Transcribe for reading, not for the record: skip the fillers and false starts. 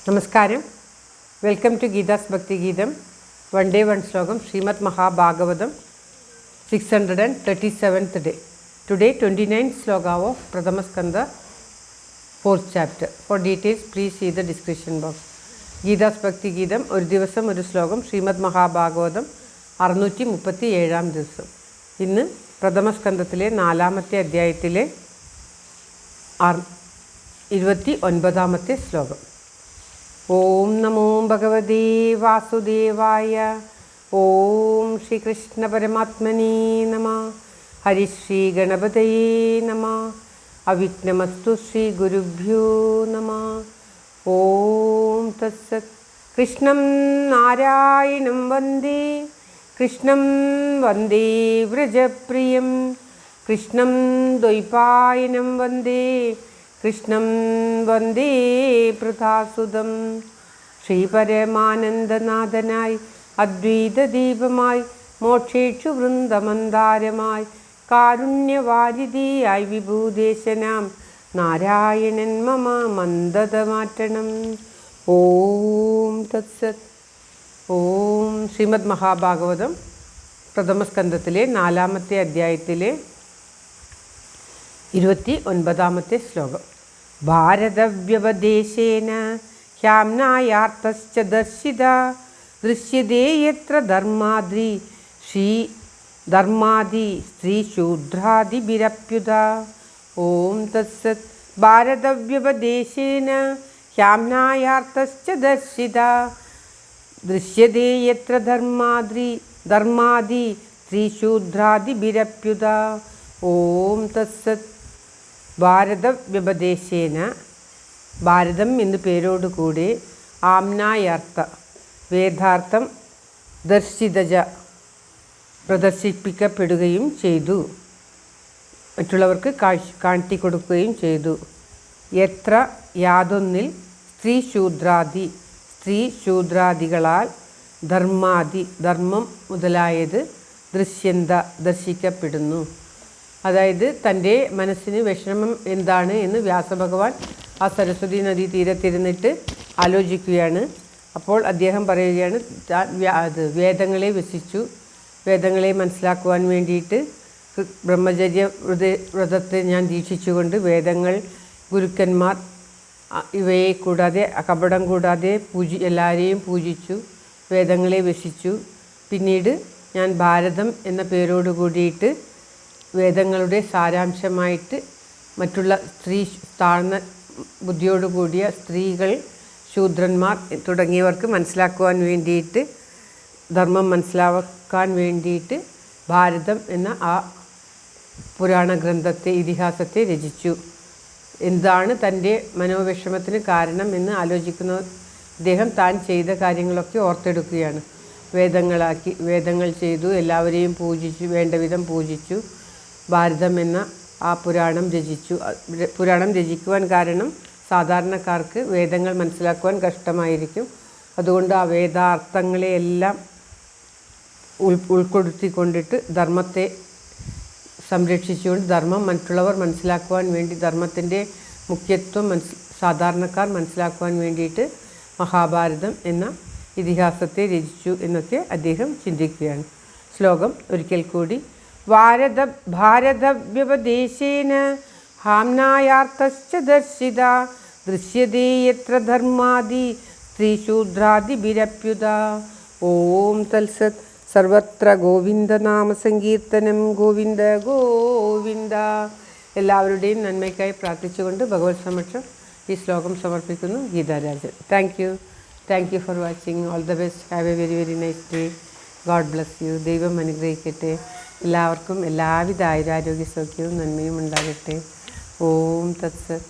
നമസ്കാരം. Welcome to Geetha's ഭക്തി ഗീതം. വൺ ഡേ വൺ ശ്ലോകം. Shrimad Mahabhagavatam 637th day. Today 29th sloka of Pradhama Skanda 4th chapter. For details please see the description box. Geetha's ഭക്തി ഗീതം ഒരു ദിവസം ഒരു ശ്ലോകം. ശ്രീമദ് മഹാഭാഗവതം 637-ാം ദിവസം. ഇന്ന് പ്രഥമസ്കന്ധത്തിലെ 4-ാമത്തെ അധ്യായത്തിലെ 29-ാമത്തെ ശ്ലോകം. ഓം നമോ ഭഗവതേ വാസുദേവായ. ഓം ശ്രീകൃഷ്ണ പരമാത്മനേ നമഃ. ഹരിശ്രീ ഗണപതയേ നമഃ. അവിഘ്നമസ്തു ശ്രീ ഗുരുഭ്യോ നമഃ. ഓം തത്സത്. കൃഷ്ണം നാരായണം വന്ദേ. കൃഷ്ണം വന്ദേ വ്രജപ്രിയം. കൃഷ്ണം ദ്വൈപായനം വന്ദേ. കൃഷ്ണം വന്ദേ പൃഥാസുതം. ശ്രീപരമാനന്ദനാഥനായി അദ്വൈതദീപമായി മോക്ഷേക്ഷു വൃന്ദമന്ദാരമായി കാരുണ്യവാരിധിയായി വിഭൂദേശനാം നാരായണൻ മമ മന്ദത മാറ്റണം. ഓം തത്സത്. ഓം. ശ്രീമദ് മഹാഭാഗവതം പ്രഥമസ്കന്ധത്തിലെ 4-ാമത്തെ അധ്യായത്തിലെ 29-ാമത്തെ ശ്ലോകം. ഭാരതവ്യപദേശേന ഹ്യാംനായാർത്ഥശ്ച ദർശിത ദൃശ്യതേ യത്ര ധർമാദ്രി സ്ത്രീശൂദ്രാദിഭിരപ്യുത. ഓം തത്സത്. ഭാരതവ്യപദേശേന ഹ്യാംനായാർത്ഥശ്ച ദർശിത ദൃശ്യതേ യത്ര ധർമാദി സ്ത്രീശൂദ്രാദിഭിരപ്യുത. ഓം തത്സത്. ഭാരതവ്യപദേശേന, ഭാരതം എന്നു പേരോടുകൂടി, ആംനായാർത്ഥ വേദാർത്ഥം, ദർശിതജ പ്രദർശിപ്പിക്കപ്പെടുകയും ചെയ്തു, മറ്റുള്ളവർക്ക് കാട്ടിക്കൊടുക്കുകയും ചെയ്തു. എത്ര യാതൊന്നിൽ സ്ത്രീശൂദ്രാദികളാൽ ധർമ്മം മുതലായത് ദർശിക്കപ്പെടുന്നു. അതായത് തൻ്റെ മനസ്സിന് വിഷമം എന്താണ് എന്ന് വ്യാസഭഗവാൻ ആ സരസ്വതി നദീ തീരത്തിരുന്നിട്ട് ആലോചിക്കുകയാണ്. അപ്പോൾ അദ്ദേഹം പറയുകയാണ്, വേദങ്ങളെ വ്യസിച്ചു, വേദങ്ങളെ മനസ്സിലാക്കുവാൻ വേണ്ടിയിട്ട് ബ്രഹ്മചര്യ വ്രതത്തെ ഞാൻ ദീക്ഷിച്ചുകൊണ്ട് വേദങ്ങൾ, ഗുരുക്കന്മാർ ഇവയെ കൂടാതെ കപടം കൂടാതെ എല്ലാവരെയും പൂജിച്ചു, വേദങ്ങളെ വ്യസിച്ചു. പിന്നീട് ഞാൻ ഭാരതം എന്ന പേരോട് കൂടിയിട്ട് വേദങ്ങളുടെ സാരാംശമായിട്ട് മറ്റുള്ള താഴ്ന്ന ബുദ്ധിയോടുകൂടിയ സ്ത്രീകൾ, ശൂദ്രന്മാർ തുടങ്ങിയവർക്ക് മനസ്സിലാക്കുവാൻ വേണ്ടിയിട്ട്, ധർമ്മം മനസ്സിലാക്കാൻ വേണ്ടിയിട്ട് ഭാരതം എന്ന ആ പുരാണ ഗ്രന്ഥത്തെ, ഇതിഹാസത്തെ രചിച്ചു. എന്താണ് തൻ്റെ മനോവിഷമത്തിന് കാരണം എന്ന് ആലോചിക്കുന്ന അദ്ദേഹം താൻ ചെയ്ത കാര്യങ്ങളൊക്കെ ഓർത്തെടുക്കുകയാണ്. വേദങ്ങൾ ചെയ്തു, എല്ലാവരെയും പൂജിച്ചു, വേണ്ട വിധം പൂജിച്ചു. ഭാരതം എന്ന ആ പുരാണം രചിച്ചു. പുരാണം രചിക്കുവാൻ കാരണം സാധാരണക്കാർക്ക് വേദങ്ങൾ മനസ്സിലാക്കുവാൻ കഷ്ടമായിരിക്കും. അതുകൊണ്ട് ആ വേദാർത്ഥങ്ങളെയെല്ലാം ഉൾക്കൊടുത്തിക്കൊണ്ടിട്ട് ധർമ്മത്തെ സംരക്ഷിച്ചുകൊണ്ട് ധർമ്മം മറ്റുള്ളവർ മനസ്സിലാക്കുവാൻ വേണ്ടി, ധർമ്മത്തിൻ്റെ മുഖ്യത്വം സാധാരണക്കാർ മനസ്സിലാക്കുവാൻ വേണ്ടിയിട്ട് മഹാഭാരതം എന്ന ഇതിഹാസത്തെ രചിച്ചു എന്നൊക്കെ അദ്ദേഹം ചിന്തിക്കുകയാണ്. ശ്ലോകം ഒരിക്കൽ കൂടി. ഭാരതവ്യപദേശേന ഹാംനായാർത്ഥശ്ച ദർശിത ദൃശ്യതേ യത്ര ധർമാദി സ്ത്രീശൂദ്രാദിഭിരപ്യുത. ഓം തത്സത്. സർവത്ര ഗോവിന്ദനാമ സങ്കീർത്തനം. ഗോവിന്ദ ഗോവിന്ദ. എല്ലാവരുടെയും നന്മയ്ക്കായി പ്രാർത്ഥിച്ചുകൊണ്ട് ഭഗവത് സമക്ഷം ഈ ശ്ലോകം സമർപ്പിക്കുന്നു. Geetha Rajan. Thank you for watching. All the best. Have A very very nice day. God bless you. ദൈവം അനുഗ്രഹിക്കട്ടെ. എല്ലാവർക്കും എല്ലാവിധ ആയുരാരോഗ്യ സൗഖ്യവും നന്മയും ഉണ്ടാകട്ടെ. ഓം തത്സത്.